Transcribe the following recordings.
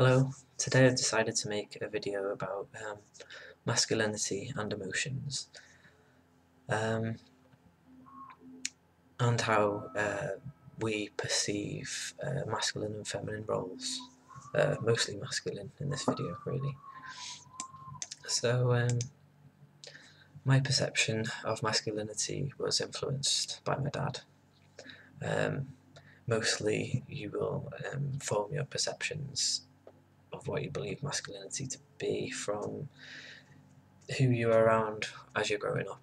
Hello, today I've decided to make a video about masculinity and emotions, um, and how we perceive masculine and feminine roles, mostly masculine in this video really. So my perception of masculinity was influenced by my dad. Mostly you will form your perceptions of what you believe masculinity to be from who you are around as you're growing up.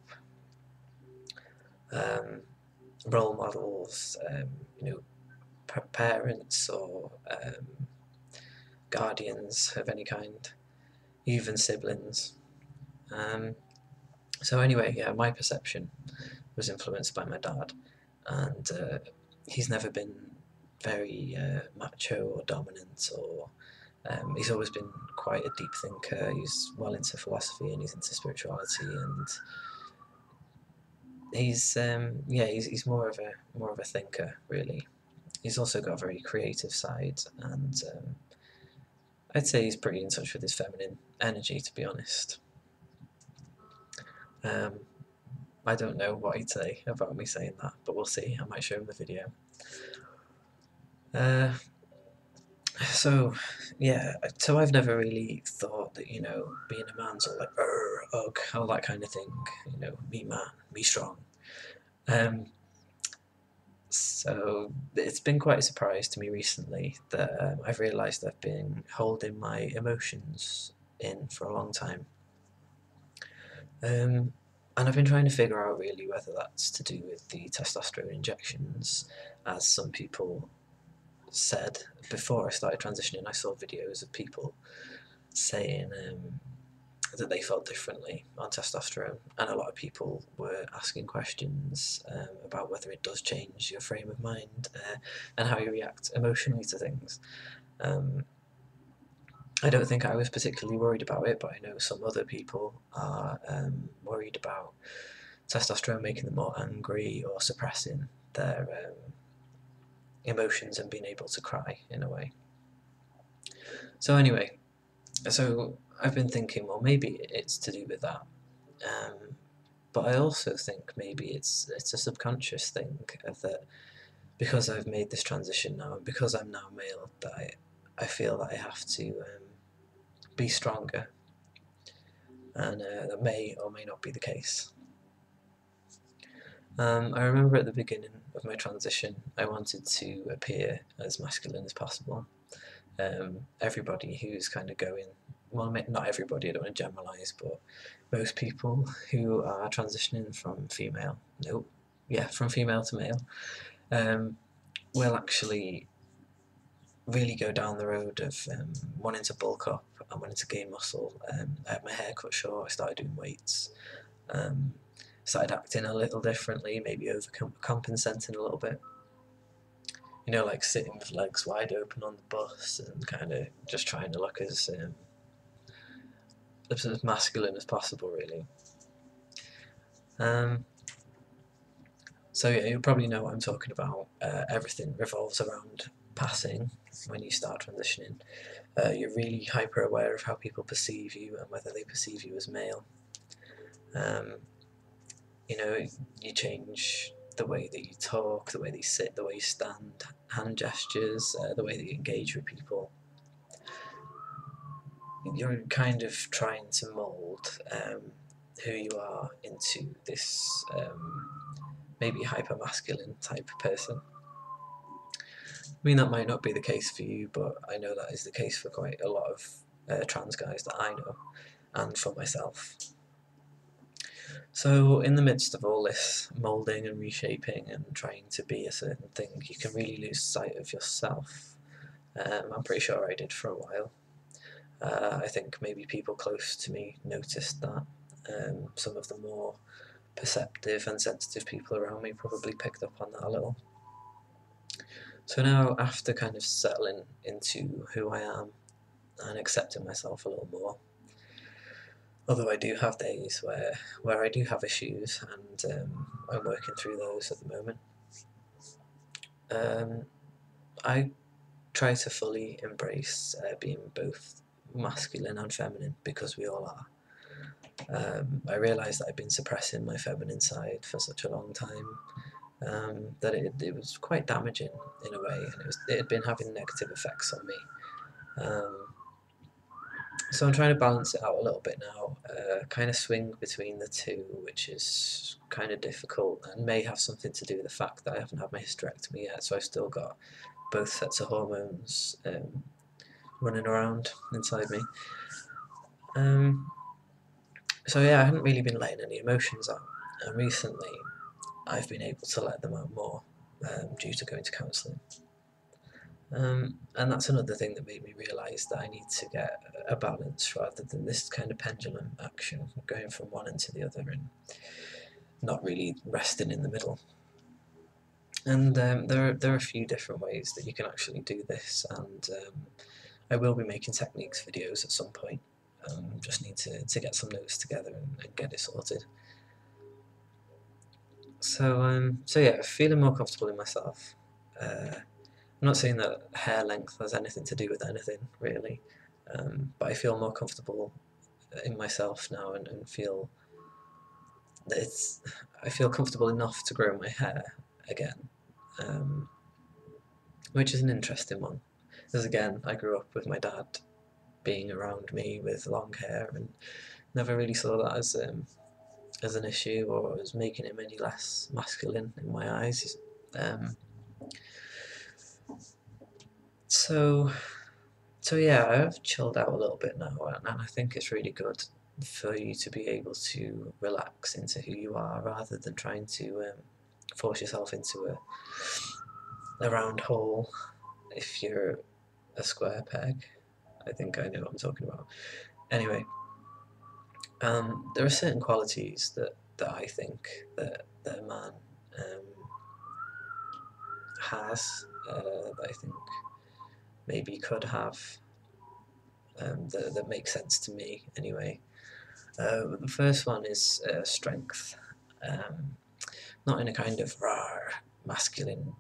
Role models, parents or guardians of any kind, even siblings. So anyway, yeah, my perception was influenced by my dad, and he's never been very macho or dominant, or he's always been quite a deep thinker. He's well into philosophy and he's into spirituality, and he's more of a thinker really. He's also got a very creative side, and I'd say he's pretty in touch with his feminine energy, to be honest. I don't know what he'd say about me saying that, but we'll see. I might show him the video. So I've never really thought that, being a man's all like, ugh, all that kind of thing, me man, me strong. So it's been quite a surprise to me recently that I've realised I've been holding my emotions in for a long time. And I've been trying to figure out really whether that's to do with the testosterone injections, as some people said. Before I started transitioning, I saw videos of people saying that they felt differently on testosterone, and a lot of people were asking questions about whether it does change your frame of mind and how you react emotionally to things. I don't think I was particularly worried about it, but I know some other people are worried about testosterone making them more angry or suppressing their emotions and being able to cry in a way. So anyway, I've been thinking, well, maybe it's to do with that, but I also think maybe it's a subconscious thing that because I've made this transition now, and because I'm now male, that I feel that I have to be stronger, and that may or may not be the case. I remember at the beginning of my transition, I wanted to appear as masculine as possible. Everybody who's kind of going, well, not everybody, I don't want to generalise, but most people who are transitioning from female to male, will actually really go down the road of wanting to bulk up and wanting to gain muscle. I had my hair cut short, I started doing weights, started acting a little differently, maybe overcompensating a little bit. Like sitting with legs wide open on the bus and kind of just trying to look as masculine as possible, really. So yeah, you probably know what I'm talking about. Everything revolves around passing when you start transitioning. You're really hyper aware of how people perceive you and whether they perceive you as male. You change the way that you talk, the way that you sit, the way you stand, hand gestures, the way that you engage with people. You're kind of trying to mould who you are into this maybe hyper-masculine type of person. I mean, that might not be the case for you, but I know that is the case for quite a lot of trans guys that I know, and for myself. So in the midst of all this moulding and reshaping and trying to be a certain thing, you can really lose sight of yourself. I'm pretty sure I did for a while. I think maybe people close to me noticed that. Some of the more perceptive and sensitive people around me probably picked up on that a little. So now, after kind of settling into who I am and accepting myself a little more, although I do have days where I do have issues, and I'm working through those at the moment, I try to fully embrace being both masculine and feminine, because we all are. I realised that I'd been suppressing my feminine side for such a long time, that it was quite damaging in a way, and it had been having negative effects on me. So I'm trying to balance it out a little bit now, kind of swing between the two, which is kind of difficult, and may have something to do with the fact that I haven't had my hysterectomy yet, so I've still got both sets of hormones running around inside me. So yeah, I hadn't really been letting any emotions out, and recently I've been able to let them out more due to going to counselling. And that's another thing that made me realise that I need to get a balance rather than this kind of pendulum action, going from one end to the other and not really resting in the middle. And there are a few different ways that you can actually do this, and I will be making techniques videos at some point. Just need to get some notes together and get it sorted. So yeah, feeling more comfortable in myself. I'm not saying that hair length has anything to do with anything, really, but I feel more comfortable in myself now, and feel that I feel comfortable enough to grow my hair again, which is an interesting one. Because again, I grew up with my dad being around me with long hair, and never really saw that as an issue or as making him any less masculine in my eyes. So yeah, I've chilled out a little bit now, and I think it's really good for you to be able to relax into who you are, rather than trying to force yourself into a round hole if you're a square peg. I think I know what I'm talking about. Anyway, there are certain qualities that I think that a man has, that I think maybe could have, that makes sense to me anyway. The first one is strength, not in a kind of raw, masculine,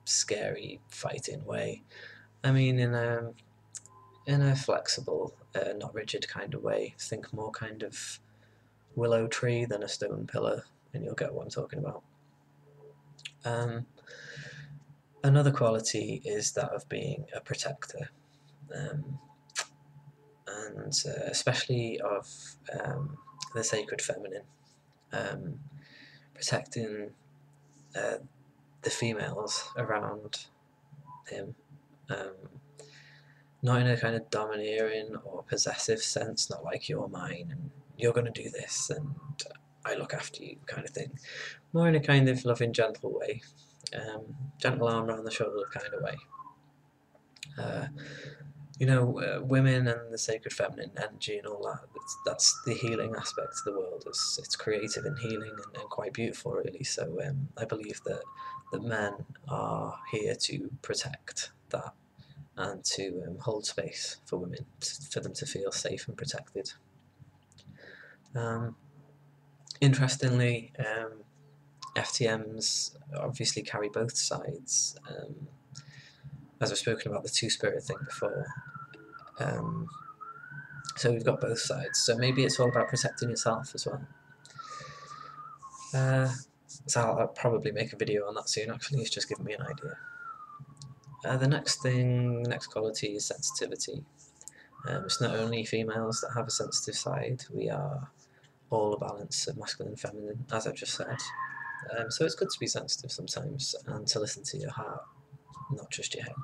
scary fighting way. I mean in a flexible, not rigid kind of way. Think more kind of willow tree than a stone pillar, and you'll get what I'm talking about. Another quality is that of being a protector, and especially of the sacred feminine, protecting the females around him, not in a kind of domineering or possessive sense, not like you're mine and you're going to do this and I look after you kind of thing, more in a kind of loving, gentle way, gentle arm around the shoulder kind of way. Women and the sacred feminine energy and all that, that's the healing aspect of the world. It's creative and healing and quite beautiful, really. So I believe that men are here to protect that and to hold space for women, for them to feel safe and protected. Interestingly, FTMs obviously carry both sides. As I've spoken about the two-spirit thing before, so we've got both sides. So maybe it's all about protecting yourself as well. So I'll probably make a video on that soon. Actually, it's just given me an idea. The next quality is sensitivity. It's not only females that have a sensitive side. We are all a balance of masculine and feminine, as I've just said. So it's good to be sensitive sometimes and to listen to your heart, not just your head.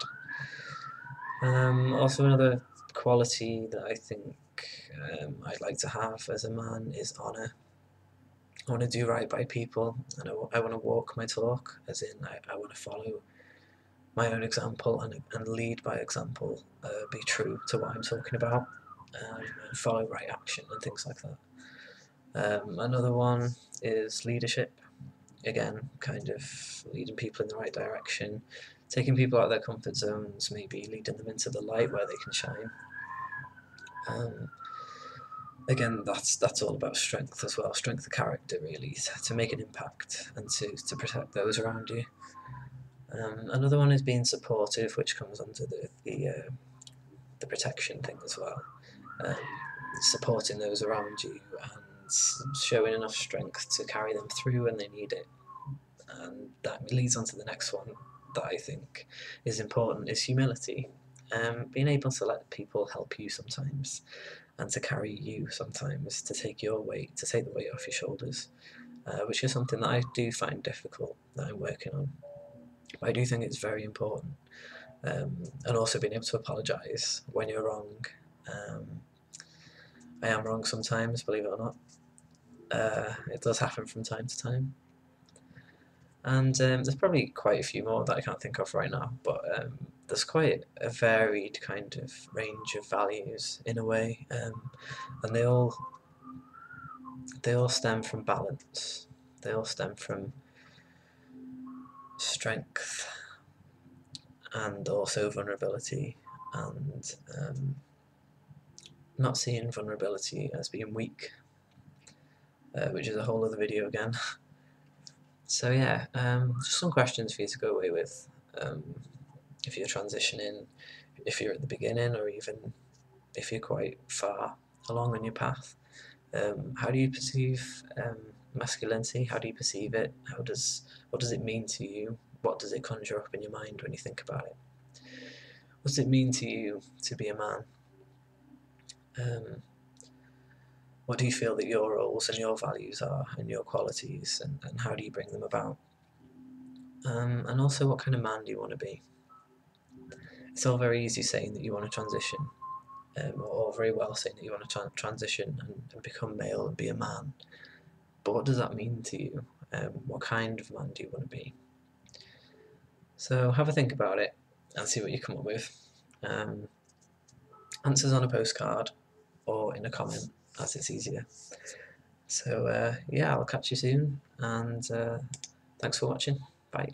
Also, another quality that I think I'd like to have as a man is honour. I want to do right by people, and I want to walk my talk, as in I want to follow my own example and lead by example, be true to what I'm talking about, and follow right action and things like that. Another one is leadership. Again, kind of leading people in the right direction, taking people out of their comfort zones, maybe leading them into the light where they can shine. Again, that's all about strength as well, strength of character, really, to make an impact and to protect those around you. Another one is being supportive, which comes under the protection thing as well. Um, Supporting those around you and showing enough strength to carry them through when they need it. And that leads on to the next one that I think is important, is humility. Being able to let people help you sometimes, and to carry you sometimes, to take your weight, to take the weight off your shoulders, which is something that I do find difficult, that I'm working on. But I do think it's very important. And also being able to apologise when you're wrong. I am wrong sometimes, believe it or not. It does happen from time to time. And there's probably quite a few more that I can't think of right now, but there's quite a varied kind of range of values in a way, and they all stem from balance. They all stem from strength and also vulnerability, and not seeing vulnerability as being weak, which is a whole other video again. So yeah, just some questions for you to go away with if you're transitioning, if you're at the beginning, or even if you're quite far along on your path. How do you perceive masculinity? How do you perceive it? What does it mean to you? What does it conjure up in your mind when you think about it? What does it mean to you to be a man? What do you feel that your roles and your values are, and your qualities, and how do you bring them about? And also, what kind of man do you want to be? It's all very easy saying that you want to transition, or very well saying that you want to transition and become male and be a man. But what does that mean to you? What kind of man do you want to be? So have a think about it and see what you come up with. Answers on a postcard or in a comment, as it's easier. So yeah, I'll catch you soon, and thanks for watching. Bye.